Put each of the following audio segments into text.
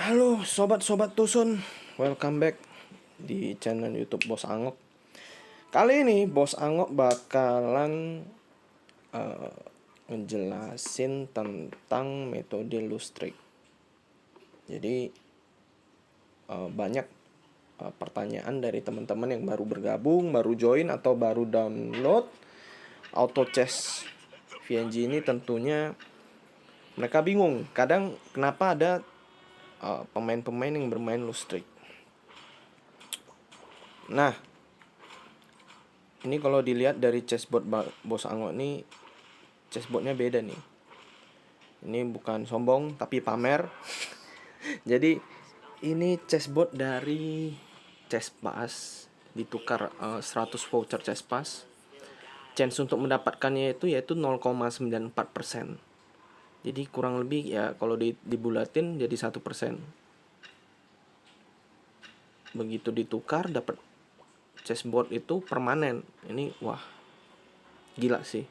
Halo sobat-sobat Tusun, welcome back di channel YouTube Bos Angok. Kali ini Bos Angok bakalan ngejelasin tentang metode Lustrik. Jadi banyak pertanyaan dari teman-teman yang baru bergabung, baru join atau baru download Auto Chess VNG ini. Tentunya mereka bingung, kadang kenapa ada pemain-pemain yang bermain Lustrik. Nah, ini kalau dilihat dari chessboard Bos Angok ini, chessboardnya beda nih. Ini bukan sombong tapi pamer. Jadi ini chessboard dari ChessPass, ditukar 100 voucher ChessPass. Chance untuk mendapatkannya yaitu 0,94%. Jadi kurang lebih ya kalau dibulatin jadi 1%. Begitu ditukar dapat chessboard itu permanen. Ini wah, gila sih.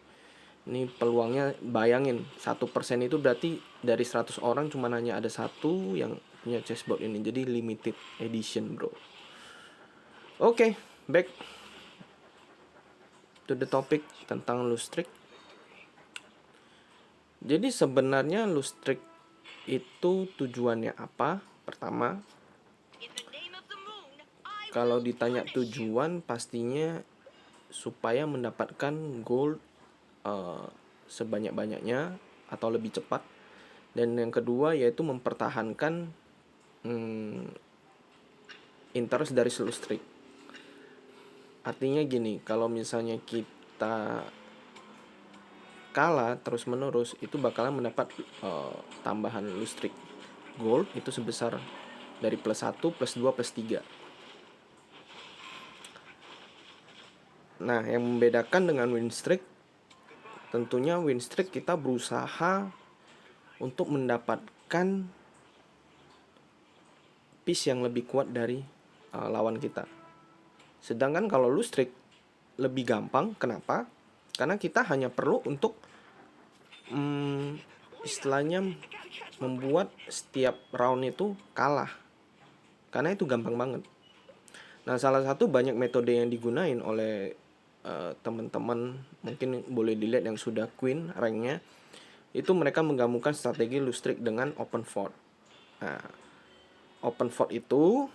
Ini peluangnya, bayangin 1% itu berarti dari 100 orang cuma hanya ada satu yang punya chessboard ini. Jadi limited edition, bro. Oke, back to the topic tentang Lustrik. Jadi sebenarnya Lustrik itu tujuannya apa? Pertama, kalau ditanya tujuan, pastinya supaya mendapatkan gold sebanyak-banyaknya atau lebih cepat. Dan yang kedua yaitu mempertahankan interest dari Lustrik. Artinya gini, kalau misalnya kita kalah terus menerus, itu bakalan mendapat tambahan Lustrik gold itu sebesar dari +1, +2, +3. Nah, yang membedakan dengan win streak, tentunya win streak kita berusaha untuk mendapatkan piece yang lebih kuat dari lawan kita. Sedangkan kalau lose streak lebih gampang. Kenapa? Karena kita hanya perlu untuk istilahnya membuat setiap round itu kalah. Karena itu gampang banget. Nah, salah satu banyak metode yang digunain oleh teman-teman, mungkin boleh dilihat yang sudah queen ranknya, itu mereka menggabungkan strategi Lustrik dengan open fort. Nah, open fort itu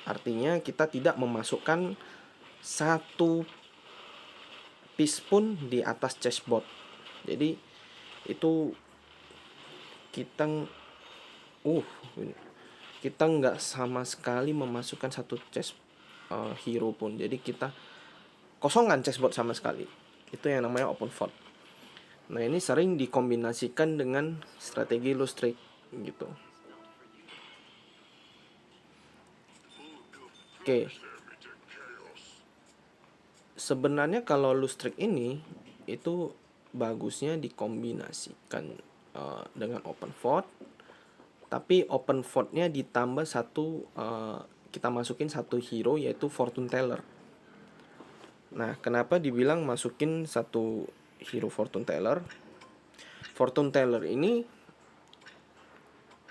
artinya kita tidak memasukkan satu piece pun di atas chessboard. Jadi itu kita nggak sama sekali memasukkan satu chess hero pun. Jadi kita kosongan chessboard sama sekali. Itu yang namanya open fort. Nah, ini sering dikombinasikan dengan strategi Lustrik gitu. Oke. Sebenarnya kalau Lustrik ini itu bagusnya dikombinasikan dengan open fort. Tapi open fortnya ditambah satu, kita masukin satu hero yaitu Fortune Teller. Nah, kenapa dibilang masukin satu hero Fortune Teller? Fortune Teller ini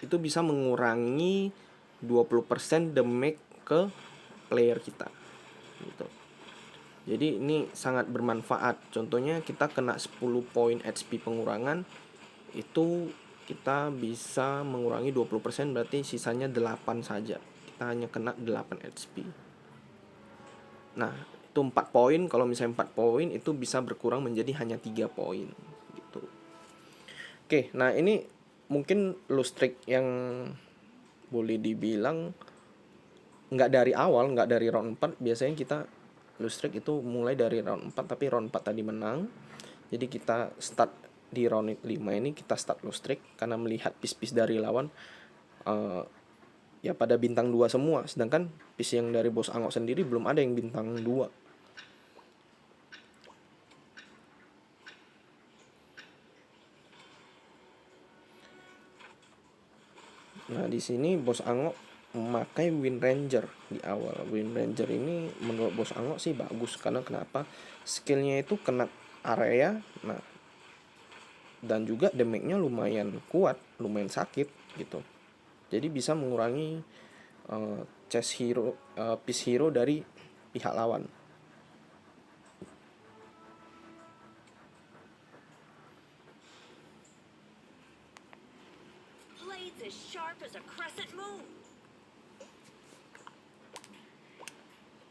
itu bisa mengurangi 20% damage ke player kita gitu. Jadi ini sangat bermanfaat. Contohnya kita kena 10 poin HP pengurangan, itu kita bisa mengurangi 20%, berarti sisanya 8 saja. Kita hanya kena 8 HP. Nah, itu 4 poin. Kalau misalnya 4 poin itu bisa berkurang menjadi hanya 3 poin gitu. Oke, nah ini mungkin Lustrik yang boleh dibilang nggak dari awal, nggak dari round 4. Biasanya kita Lustrik itu mulai dari round 4, tapi round 4 tadi menang. Jadi kita start di round 5 ini, kita start Lustrik karena melihat piece-piece dari lawan ya pada bintang 2 semua. Sedangkan piece yang dari Bos Angok sendiri belum ada yang bintang 2. Nah, di sini Bos Angok memakai Wind Ranger di awal. Wind Ranger ini menurut Bos Angok sih bagus karena kenapa? Skillnya itu kena area, nah, dan juga damage-nya lumayan kuat, lumayan sakit gitu. Jadi bisa mengurangi piece hero dari pihak lawan.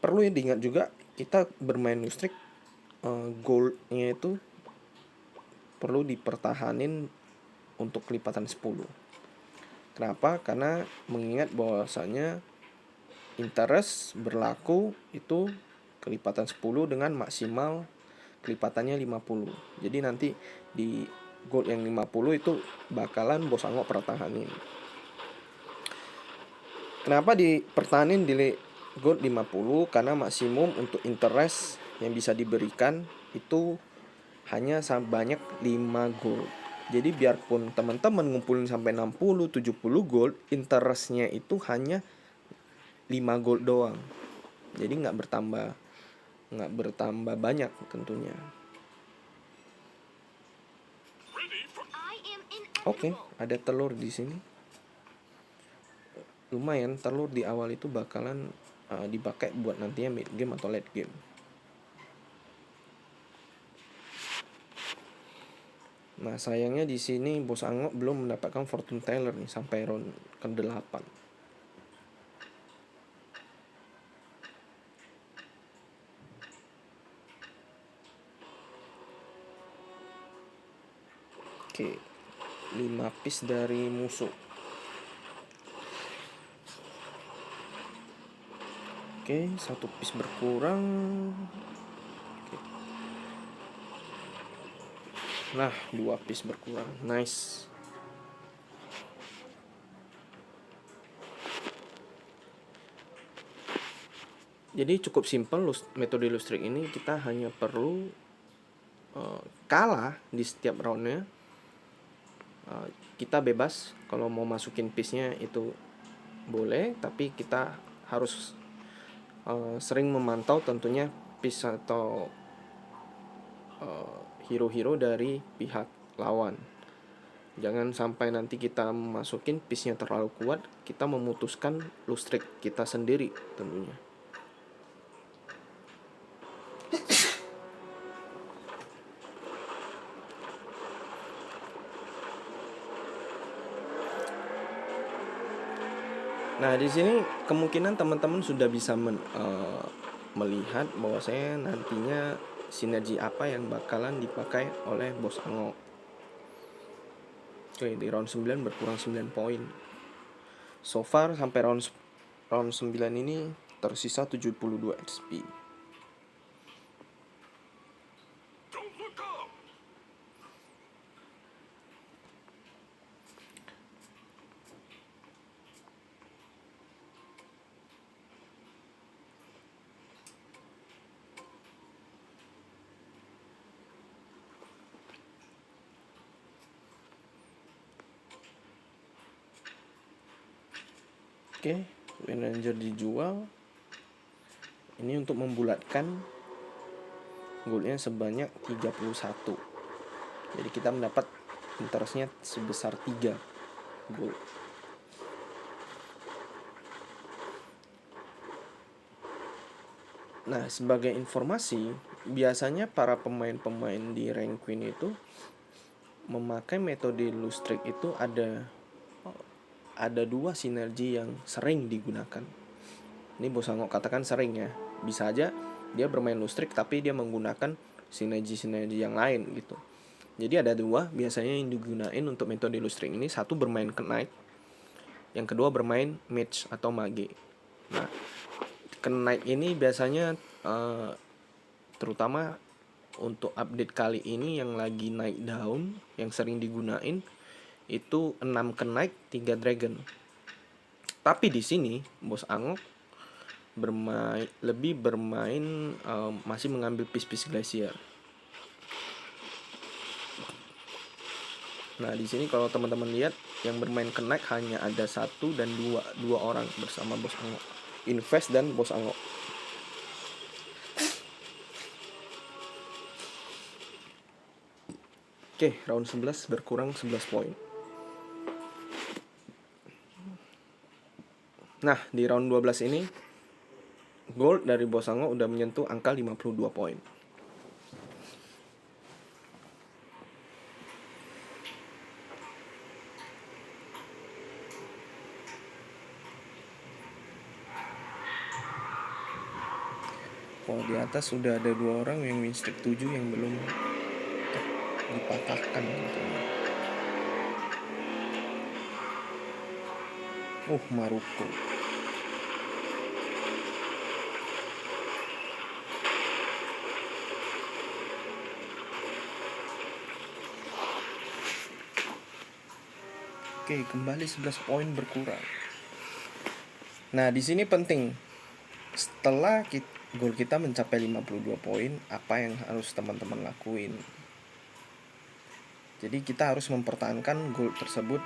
Perlu diingat juga, kita bermain listrik, goldnya itu perlu dipertahanin untuk kelipatan 10. Kenapa? Karena mengingat bahwasanya interest berlaku itu kelipatan 10 dengan maksimal kelipatannya 50. Jadi nanti di gold yang 50 itu bakalan bos angok pertahanin. Kenapa dipertahanin di gold 50? Karena maksimum untuk interest yang bisa diberikan itu hanya sebanyak 5 gold. Jadi biarpun teman-teman ngumpulin sampai 60-70 gold, interestnya itu hanya 5 gold doang. Jadi nggak bertambah banyak tentunya. Oke, ada telur di sini. Lumayan, telur di awal itu bakalan dipakai buat nantinya mid game atau late game. Nah, sayangnya di sini bos angok belum mendapatkan fortune teller nih sampai round ke-8. Oke, 5 piece dari musuh. Oke, 1 piece berkurang. Oke. Nah, 2 piece berkurang. Nice. Jadi cukup simpel metode lustrik ini. Kita hanya perlu kalah di setiap roundnya. Kita bebas kalau mau masukin piece-nya itu boleh, tapi kita harus sering memantau tentunya piece atau hero-hero dari pihak lawan. Jangan sampai nanti kita masukin piece-nya terlalu kuat, kita memutuskan lustrik kita sendiri tentunya. Nah, di sini kemungkinan teman-teman sudah bisa melihat bahwa saya nantinya sinergi apa yang bakalan dipakai oleh bos angok. Oke, di round 9 berkurang 9 poin. So far sampai round 9 ini tersisa 72 XP. Oke, Wind Ranger dijual. Ini untuk membulatkan goldnya sebanyak 31. Jadi kita mendapat interestnya sebesar 3 gold. Nah, sebagai informasi, biasanya para pemain-pemain di rank Queen itu memakai metode lustrik itu ada 2 sinergi yang sering digunakan. Ini bos angok katakan sering ya. Bisa aja dia bermain lustrik tapi dia menggunakan sinergi-sinergi yang lain gitu. Jadi ada 2 biasanya yang digunain untuk metode lustrik ini. Satu bermain knight, yang kedua bermain mage atau mage. Nah, knight ini biasanya terutama untuk update kali ini yang lagi naik daun, yang sering digunain itu 6 knight, 3 dragon. Tapi di sini bos angok lebih bermain masih mengambil piece-piece glacier. Nah, di sini kalau teman-teman lihat yang bermain knight hanya ada 1 dan 2 orang bersama bos angok. Invest dan bos angok. Oke, round 11 berkurang 11 poin. Nah, di round 12 ini gold dari Bosango udah menyentuh angka 52 poin. Kalau di atas sudah ada 2 orang yang win streak 7 yang belum dipatahkan gitu. Maruko. Oke, kembali 11 poin berkurang. Nah, di sini penting. Setelah gol kita mencapai 52 poin, apa yang harus teman-teman lakuin? Jadi kita harus mempertahankan gol tersebut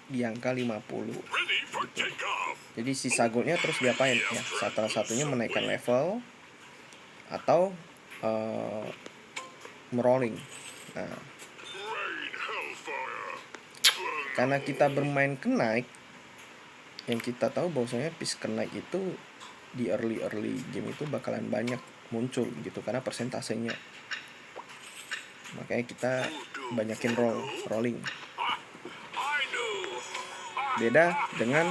di angka 50 gitu. Jadi sisa golnya terus diapain ya? Salah satunya menaikkan level atau merolling. Nah, karena kita bermain kenaik, yang kita tahu bahwasanya piece kenaik itu di early game itu bakalan banyak muncul gitu karena persentasenya. Makanya kita banyakin rolling. Beda dengan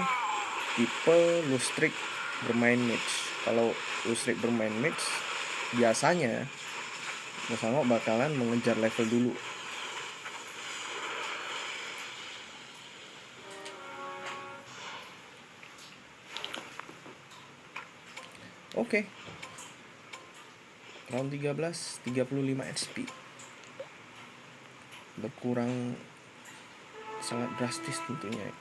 tipe Lustrik bermain match. Kalau Lustrik bermain match, biasanya Bosango bakalan mengejar level dulu. Oke. Round 13, 35 HP. Berkurang sangat drastis tentunya.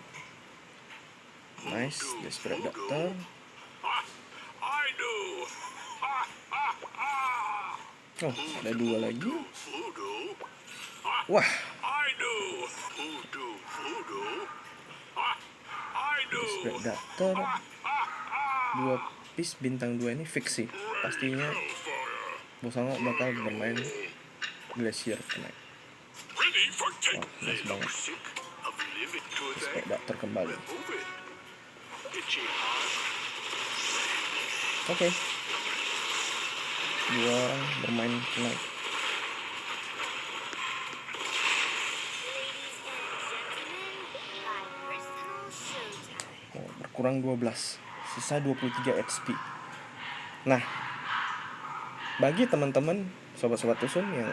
Nice, Desperate Doctor. Ada 2 lagi. Wah. Desperate Doctor. 2 piece bintang 2 ini fix sih. Pastinya Bosango bakal bermain Glacier Knight. Nice banget. Desperate Doctor kembali. Oke. 2 orang bermain Knight. Berkurang 12. Sisa 23 HP. Nah, bagi teman-teman sobat-sobat Tusun yang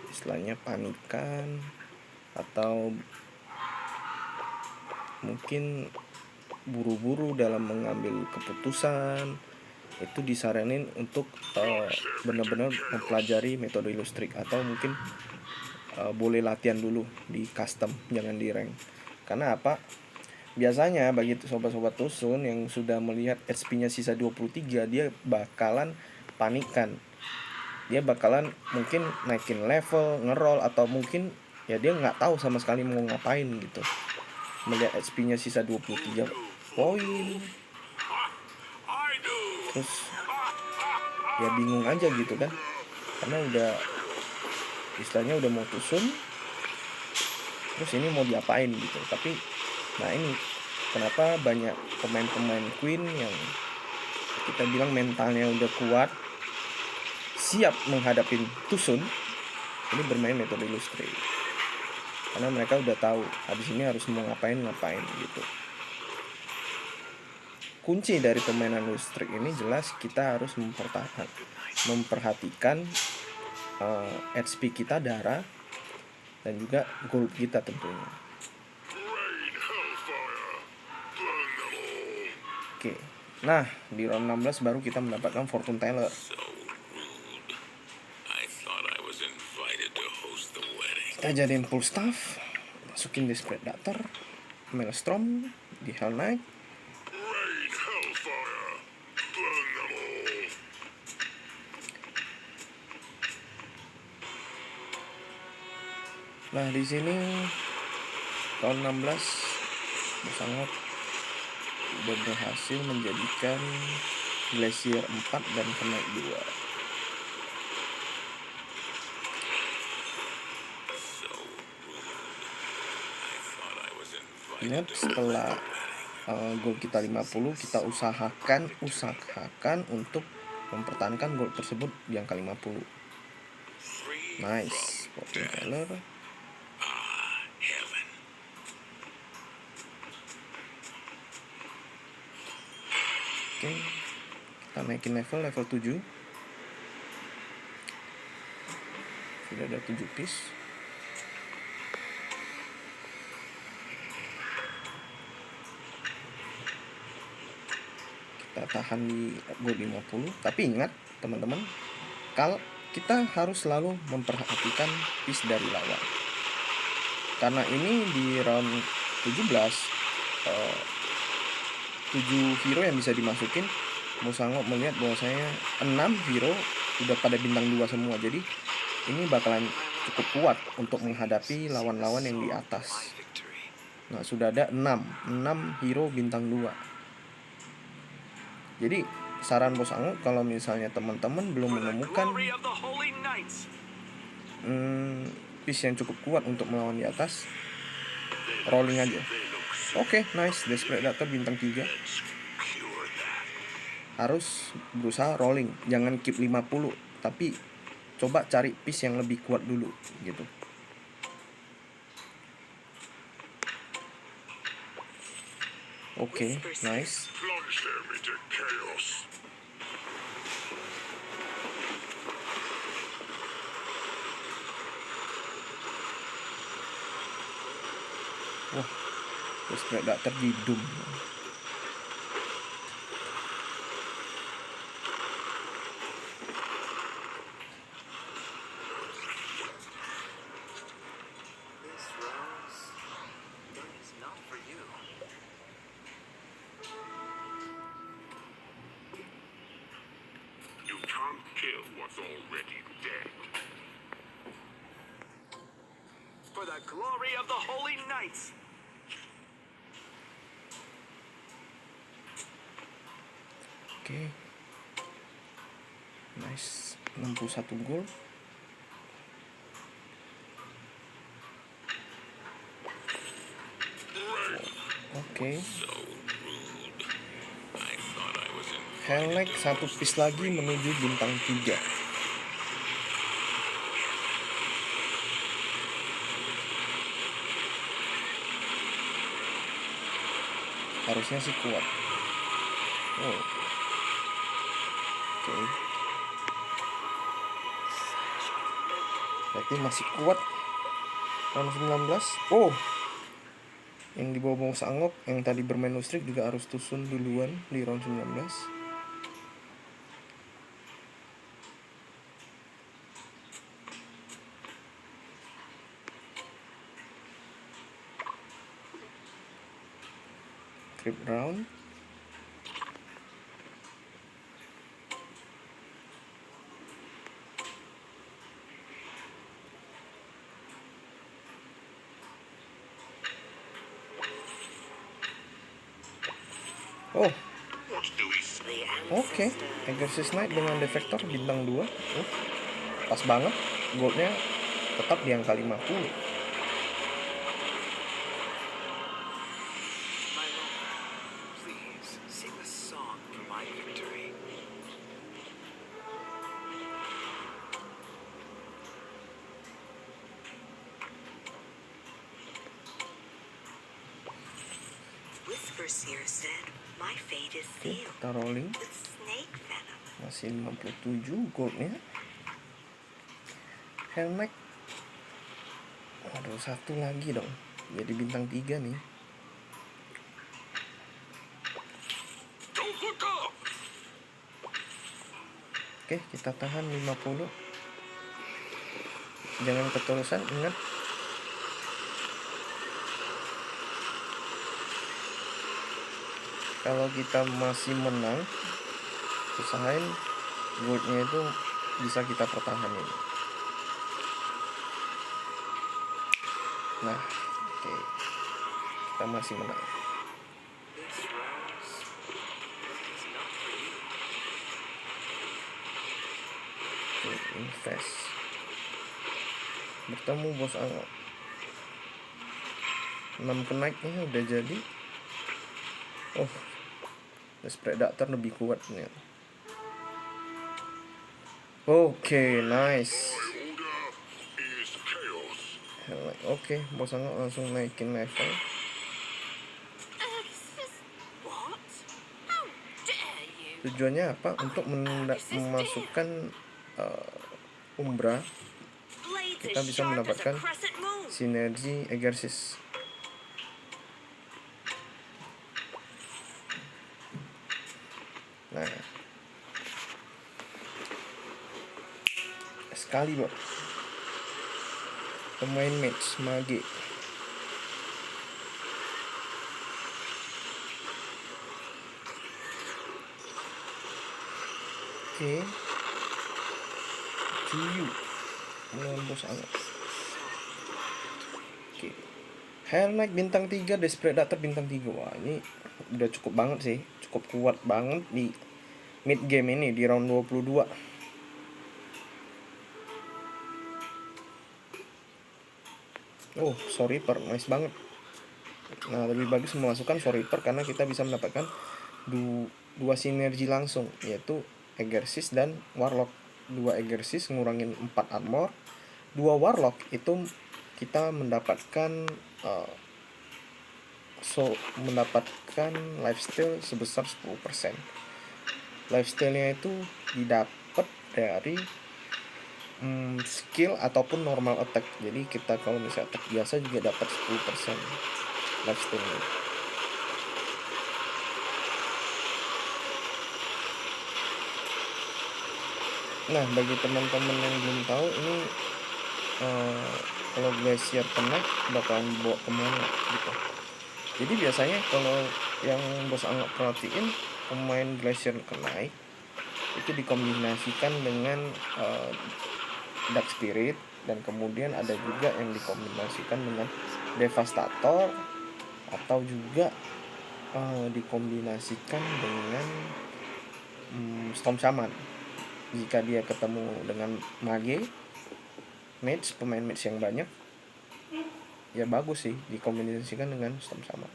istilahnya panikan atau mungkin buru-buru dalam mengambil keputusan, itu disaranin untuk benar-benar mempelajari metode Illustrik atau mungkin boleh latihan dulu di custom, jangan di rank. Karena apa? Biasanya bagi sobat-sobat Tusun yang sudah melihat HP-nya sisa 23, dia bakalan panikan. Dia bakalan mungkin naikin level, ngeroll, atau mungkin ya dia nggak tahu sama sekali mau ngapain gitu. Melihat HP-nya sisa 23 poin, terus ya bingung aja gitu kan, karena udah istilahnya udah mau Tusun, terus ini mau diapain gitu. Tapi nah ini kenapa banyak pemain-pemain Queen yang kita bilang mentalnya udah kuat, siap menghadapi Tusun, ini bermain metode Illustrik. Karena mereka udah tahu habis ini harus mau ngapain gitu. Kunci dari permainan Illustrik ini jelas kita harus memperhatikan HP kita, darah, dan juga gold kita tentunya. Oke. Nah, di round 16 baru kita mendapatkan Fortune Teller. Kita jadiin full staff, masukin Desperate Doctor, Maelstrom di Hell Knight. Nah, di sini tahun 16 sangat udah berhasil menjadikan Glacier 4 dan Knight 2. Ingat, setelah gold kita 50, kita usahakan untuk mempertahankan gold tersebut di angka 50. Nice, fortune teller. Oke, kita naikin level 7. Sudah ada 7 piece. Kita tahan di gold 50. Tapi ingat teman-teman, kalau kita harus selalu memperhatikan piece dari lawan, karena ini di round 17 7 hero yang bisa dimasukin. Musango melihat bahwasanya 6 hero udah pada bintang 2 semua, jadi ini bakalan cukup kuat untuk menghadapi lawan-lawan yang di atas. Nah, sudah ada 6 hero bintang 2. Jadi saran Bos Ango, kalau misalnya teman-teman belum menemukan piece yang cukup kuat untuk melawan di atas, rolling aja. Oke, nice, Desperate Data bintang 3. Harus berusaha rolling, jangan keep 50, tapi coba cari piece yang lebih kuat dulu gitu. Oke, nice. Wah, Desperate Data di Doom. For the glory of the Holy Knights. Oke. Nice, 61 gol. Oke. Helek 1 piece lagi menuju bintang 3. Harusnya sih kuat. Oh. Oke. Berarti masih kuat. Round 19. Oh. Yang di bawah Bos Angok yang tadi bermain lustrik juga harus tusun duluan di round 19. Trip round. Oh. Oke, Exorcist Knight dengan Defector bintang 2. Pas banget. Goldnya tetap di angka 50. Oke, kita rolling. Masih 57 goldnya. Helmet. Aduh, 1 lagi dong. Jadi bintang 3 nih. Oke, kita tahan 50. Jangan ketulusan, ingat. Kalau kita masih menang, usahain goldnya itu bisa kita pertahanin. Nah, oke. Kita masih menang. Oke, invest. Bertemu Bos Angok. 6 kenaiknya udah jadi. Oh, Predator lebih kuat nih. Oke, nice. Oke, bos anggot langsung naikin level. What? How dare you? Tujuannya apa? Untuk memasukkan Umbra. Blades Kita as bisa sharp as a mendapatkan crescent moon. sinergi Exercis. Nah, sekali bro. Pemain match mage. Oke. Cuyu melawan bos anggot. Oke. Hell Knight bintang 3, Predator bintang 3. Wah, ini udah cukup banget sih. Cukup kuat banget di mid game ini di round 22. Oh, Reaper nice banget. Nah, lebih bagus memasukkan Reaper karena kita bisa mendapatkan dua sinergi langsung, yaitu Exercis dan Warlock. 2 Exercis ngurangin 4 armor. 2 Warlock itu kita mendapatkan mendapatkan lifesteal sebesar 10%. Lifestealnya itu didapat dari skill ataupun normal attack. Jadi kita kalau misalnya attack biasa juga dapat 10% lifestealnya. Nah, bagi teman-teman yang belum tahu, ini kalau Glacier kena bakalan bawa kemana gitu. Jadi biasanya kalau yang bos anggot perhatiin, pemain Glacier kena itu dikombinasikan dengan Dark Spirit, dan kemudian ada juga yang dikombinasikan dengan Devastator, atau juga dikombinasikan dengan Storm Shaman. Jika dia ketemu dengan mage, mage, pemain mage yang banyak, ya bagus sih dikombinasikan dengan Storm Shaman.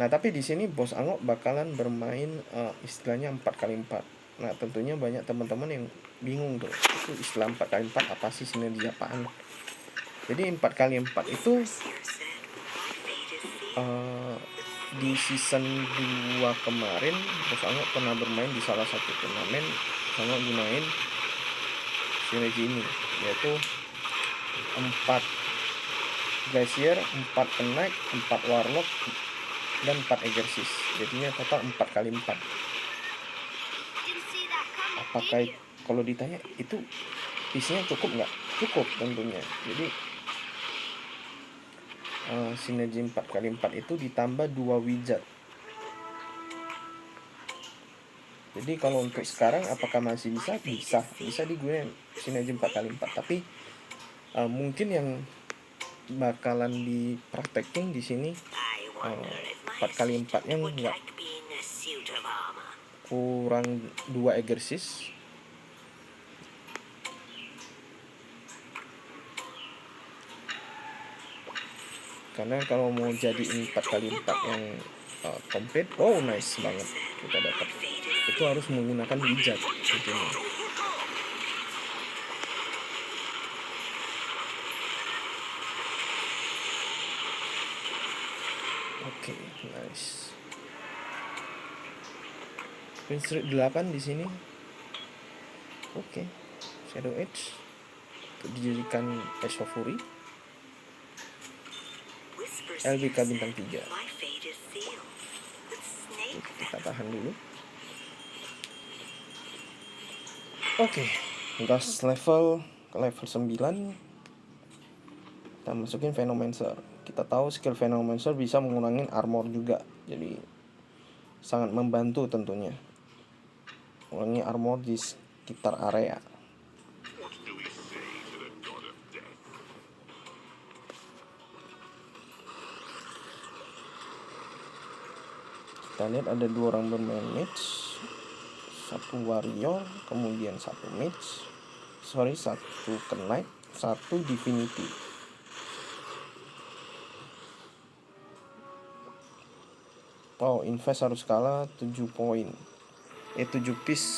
Nah, tapi di sini bos anggot bakalan bermain istilahnya 4x4. Nah, tentunya banyak teman-teman yang bingung tuh, itu istilah 4x4 apa sih, sinergi apaan. Jadi 4x4 itu di season 2 kemarin bos anggot pernah bermain di salah satu turnamen. Bos anggot gunain sinergi ini, yaitu 4 Glacier, 4 Knight, 4 Warlock, dan 4 Exercis. Jadinya total 4x4. Apakah kalau ditanya itu isinya cukup nggak? Cukup tentunya. Jadi sinergi 4x4 itu ditambah 2 wizard. Jadi kalau untuk sekarang apakah masih bisa digunakan sinergi 4x4, tapi mungkin yang bakalan dipraktekin di sini 4x4 nya nggak kurang 2 Exercis. Karena kalau mau jadi 4x4 yang komplit, oh nice banget kita dapat, itu harus menggunakan wizard tentunya. Oke, nice. Prince 8 di sini. Oke. Shadow Edge dijadikan Ash of Fury. LBK bintang 3. Kita tahan dulu. Oke, gas level ke level 9. Kita masukin Venomancer. Kita tahu skill Venomancer bisa mengurangi armor juga. Jadi sangat membantu tentunya. Mengurangi armor di sekitar area. Kita lihat ada 2 orang bermain mage, 1 warrior, kemudian 1 mage, 1 knight, 1 divinity. Oh, invest harus kalah 7 poin. 7 piece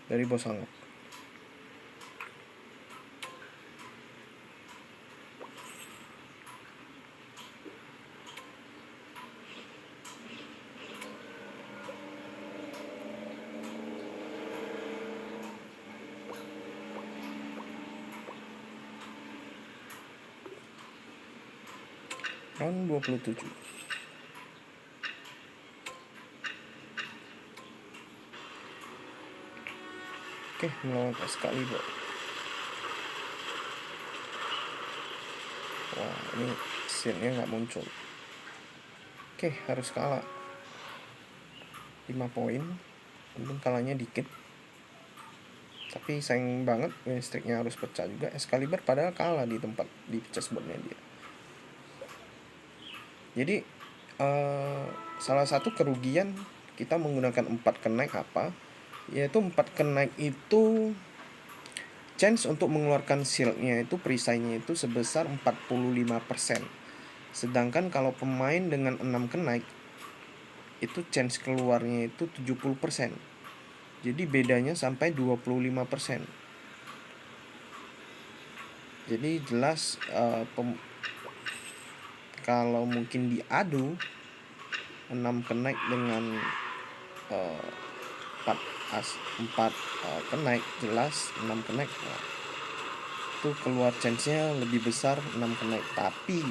dari bos Angok. Round 27. Oke, melawan Excalibur. Wah, ini scene-nya nggak muncul. Oke, harus kalah 5 poin. Untung kalahnya dikit. Tapi sayang banget win streak-nya harus pecah juga. Excalibur padahal kalah di tempat di chessboard-nya dia. Jadi salah satu kerugian kita menggunakan 4 kenaik apa? Yaitu 4 kenaik itu chance untuk mengeluarkan shield-nya itu perisainya itu sebesar 45%. Sedangkan kalau pemain dengan 6 kenaik itu chance keluarnya itu 70%. Jadi bedanya sampai 25%. Jadi jelas kalau mungkin diadu 6 kenaik dengan 4 kenaik, jelas 6 kenaik itu keluar chance-nya lebih besar 6 kenaik. Tapi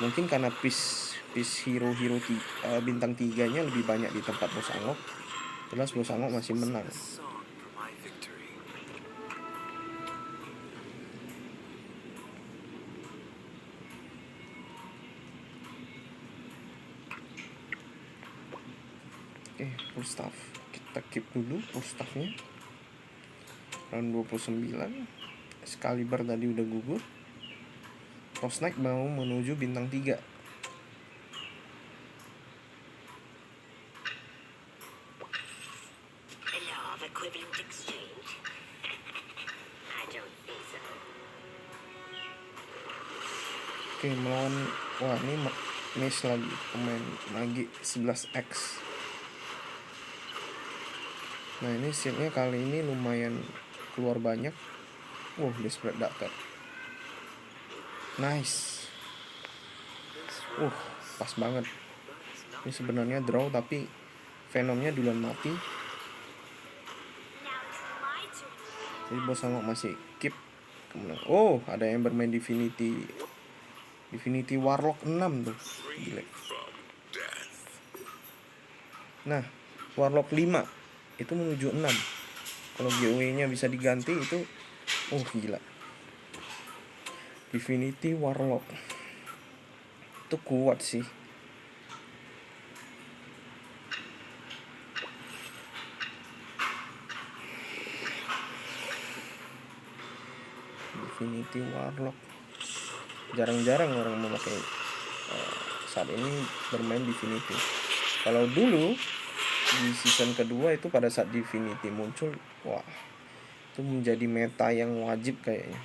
mungkin karena piece hero bintang 3-nya lebih banyak di tempat bos Angok, jelas bos Angok masih menang. Song for my victory. Oke, full staff. Kita keep dulu full staffnya. Round 29. Excalibur tadi udah gugur. Cross Knight mau menuju bintang 3. A law of equivalent exchange? I don't think so. Oke, melawan ini miss lagi pemain Magi 11X. Nah, ini seatnya kali ini lumayan keluar banyak. Desperate Doctor. Nice. Pas banget. Ini sebenarnya draw tapi Venomnya duluan mati. Now it's my turn. Jadi bos Angok masih keep. Kemudian, ada yang bermain Divinity Warlock 6 tuh. Gila. Nah, Warlock 5 itu menuju 6. Kalau GOE-nya bisa diganti itu gila. Divinity Warlock itu kuat sih. Divinity Warlock jarang-jarang orang memakai saat ini bermain Divinity. Kalau dulu di season kedua itu pada saat Divinity muncul, itu menjadi meta yang wajib kayaknya.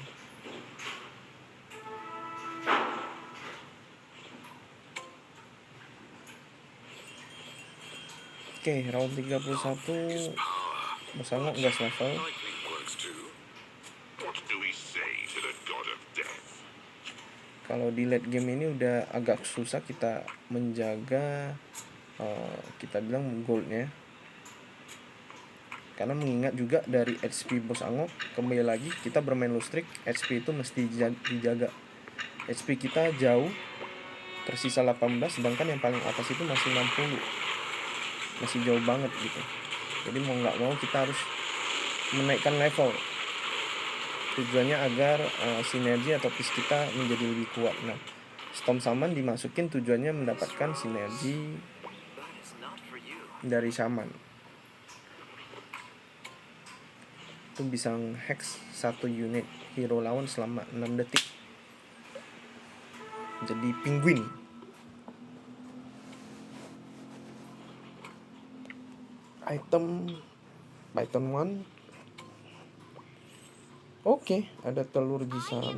Oke, round 31 Bos Angok gas level. Kalau di late game ini udah agak susah kita menjaga kita bilang goldnya, karena mengingat juga dari HP bos Angok, kembali lagi kita bermain low streak, HP itu mesti dijaga. HP kita jauh, tersisa 18, sedangkan yang paling atas itu masih 60, masih jauh banget gitu. Jadi mau nggak mau kita harus menaikkan level, tujuannya agar sinergi atau piece kita menjadi lebih kuat. Nah, Storm Shaman dimasukin tujuannya mendapatkan sinergi dari Shaman. Itu bisa hex 1 unit hero lawan selama 6 detik. Jadi penguin. Item Python 1. Oke, ada telur di sana.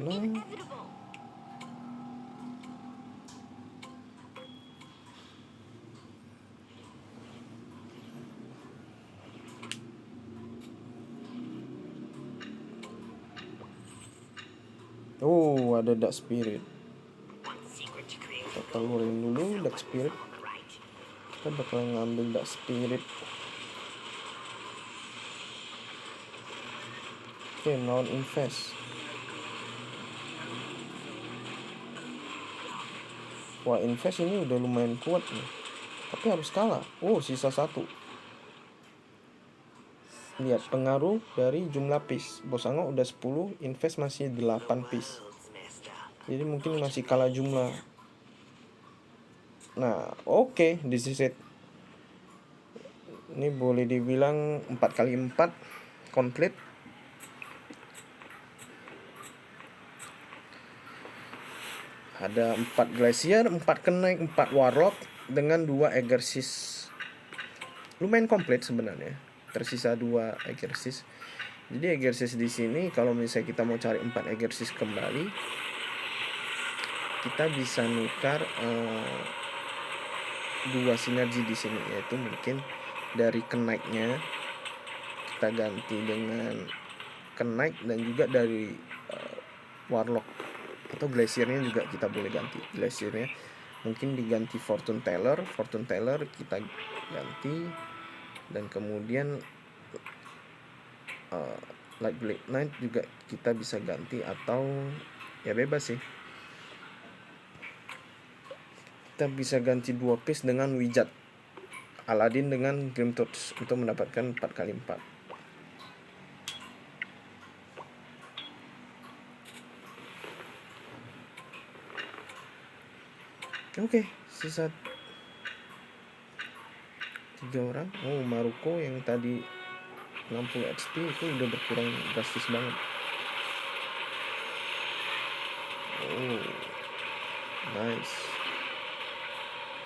Oh, ada Dark Spirit. One secret to create Kita keluarin dulu Dark Spirit. on the right. Kita bakal ngambil Dark Spirit. Oke, non invest. Wah, invest ini udah lumayan kuat nih. Tapi harus kalah. Oh, sisa 1. Lihat pengaruh dari jumlah piece. Bos Angok udah 10, invest masih 8 piece. World's messed up. Jadi mungkin masih kalah jumlah. Nah, oke, this is it. Ini boleh dibilang 4x4 komplit. Ada 4 glacier, 4 kenaik, 4 warlock dengan 2 exorcist. Lumayan komplit sebenarnya. Tersisa 2 exorcist. Jadi exorcist di sini kalau misalnya kita mau cari 4 exorcist kembali, kita bisa nukar 2 sinergi di sini, yaitu mungkin dari kenaiknya kita ganti dengan kenaik dan juga dari warlock atau glaciernya juga kita boleh ganti. Glaciernya mungkin diganti Fortune Teller kita ganti, dan kemudian Light Blade Knight juga kita bisa ganti, atau ya bebas sih. Kita bisa ganti 2 piece dengan Wizard Aladdin dengan Grim Torch untuk mendapatkan 4x4. Oke, sisa 3 orang. Oh, Maruko yang tadi 60 HP itu udah berkurang drastis banget. Oh, nice.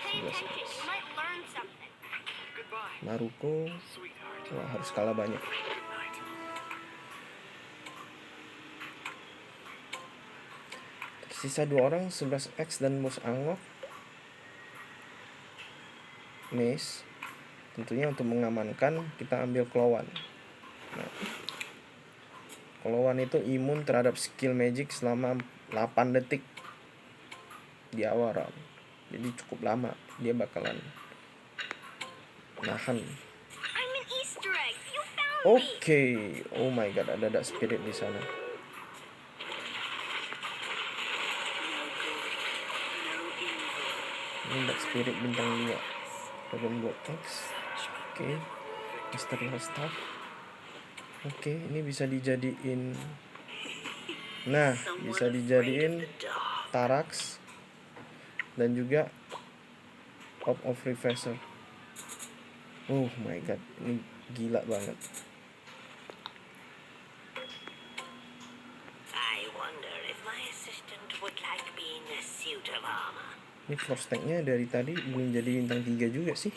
Pay 11 attention. X. You might learn something. Goodbye, Maruko, sweetheart. wah, harus kalah banyak. Good night. Sisa 2 orang, 11X dan Bos Angok. Mace. Tentunya untuk mengamankan kita ambil Klowan. Nah, Klowan itu imun terhadap skill magic selama 8 detik di awal round. Jadi cukup lama dia bakalan nahan. I'm an Easter egg. You found me. Oke, oh my god, ada Dark Spirit di sana. Ini Dark Spirit bintang 2. Dragon Blood X. Oke, Mystical Staff. Oke, ini bisa dijadiin. Nah, bisa dijadiin Tarax dan juga Orb of Refresher. Oh my god, ini gila banget. I wonder if my assistant would like being a suit of armor. Ini Frostech-nya dari tadi belum jadi bintang 3 juga sih.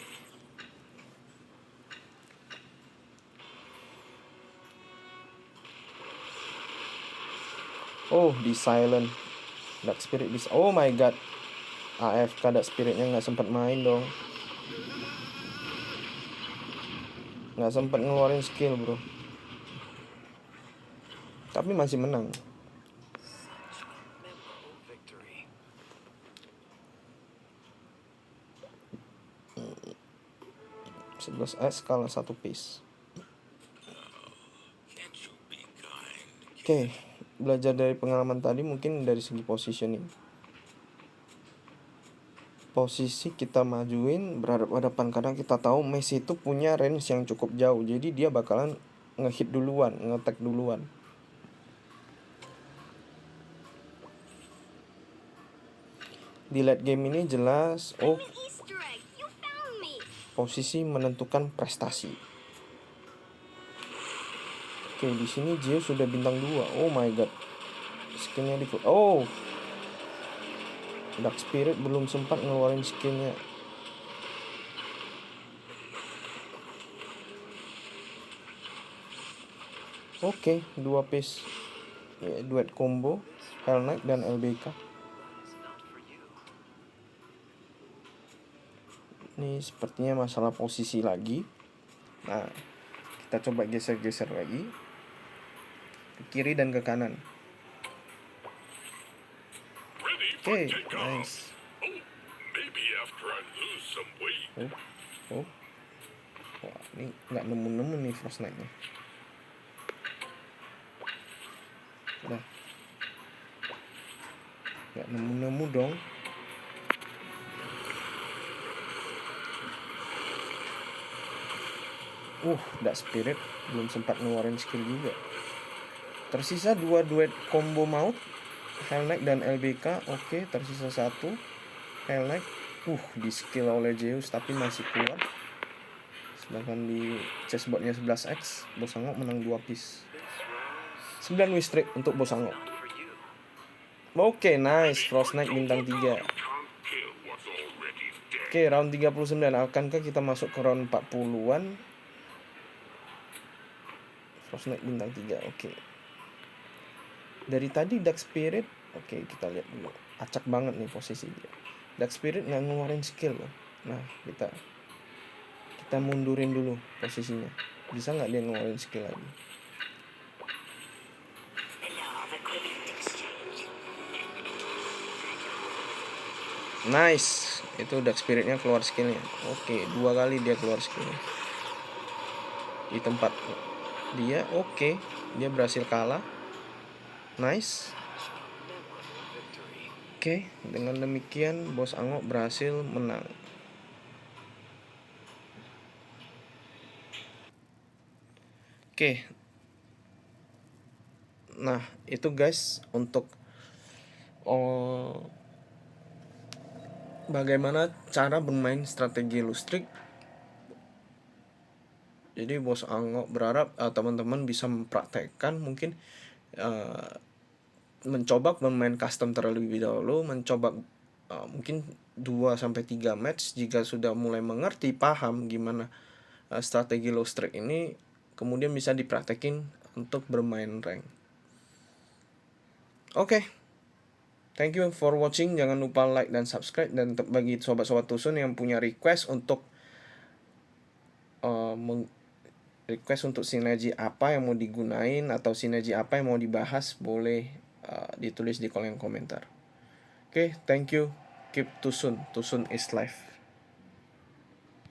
Oh, di silent. Dark Spirit bisa. Oh my god. AFK Dark Spiritnya nggak sempat main dong. Nggak sempat ngeluarin skill, bro. Tapi masih menang. Memorable victory. 11S kalah 1 piece. Can't you be kind? Oke, belajar dari pengalaman tadi mungkin dari segi positioning. Posisi kita majuin berhadapan-hadapan, kadang kita tahu Messi itu punya range yang cukup jauh, jadi dia bakalan ngehit duluan, ngetek duluan. Di late game ini jelas, oh, I'm an Easter egg. You found me. posisi menentukan prestasi. Oke, di sini Gio sudah bintang 2. Oh my god. Skillnya di oh. Dark Spirit belum sempat ngeluarin skillnya. Oke, 2 piece. Ya, duet combo Hell Knight dan LBK. It's not for you. Ini sepertinya masalah posisi lagi. Nah, kita coba geser-geser lagi ke kiri dan ke kanan. Oke, nice. Maybe after I lose some weight. Oh. Wah, ini nggak nemu-nemu nih Frost Knight-nya. Udah. Nggak nemu-nemu dong. Dark Spirit belum sempat ngeluarin skill juga. Tersisa 2 duet combo maut, Hell Knight dan LBK. Oke, tersisa 1 Hell Knight. Di skill oleh Zeus tapi masih keluar. Sedangkan di chessboardnya 11x, Bosangok menang 2 piece. 9 win streak untuk Bosangok. Oke, nice. Frost Knight bintang 3. Oke, round 39. Akankah kita masuk ke round 40-an? Frost Knight bintang 3. Oke. Dari tadi Dark Spirit. Oke, kita lihat dulu. Acak banget nih posisi dia. Dark Spirit nggak ngeluarin skill loh. Nah, kita mundurin dulu posisinya. Bisa nggak dia ngeluarin skill lagi? The law of equivalent exchange. Nice. Itu Dark Spiritnya keluar skillnya. Oke, 2 kali dia keluar skillnya. Di tempat dia, oke. Dia berhasil kalah. Nice. Oke, dengan demikian Bosangok berhasil menang. Oke. Nah, itu guys untuk bagaimana cara bermain strategi lustrik. Jadi Bosangok berharap teman-teman bisa mempraktekkan, mungkin mencoba bermain custom terlebih dahulu, mencoba mungkin 2-3 match. Jika sudah mulai mengerti, paham gimana strategi lustrik ini, kemudian bisa dipraktekin untuk bermain rank. Oke. Thank you for watching. Jangan lupa like dan subscribe. Dan bagi sobat-sobat Tusun yang punya request untuk sinergi apa yang mau digunain atau sinergi apa yang mau dibahas, boleh ditulis di kolom komentar. Oke, thank you. Keep Tusun. Tusun is life.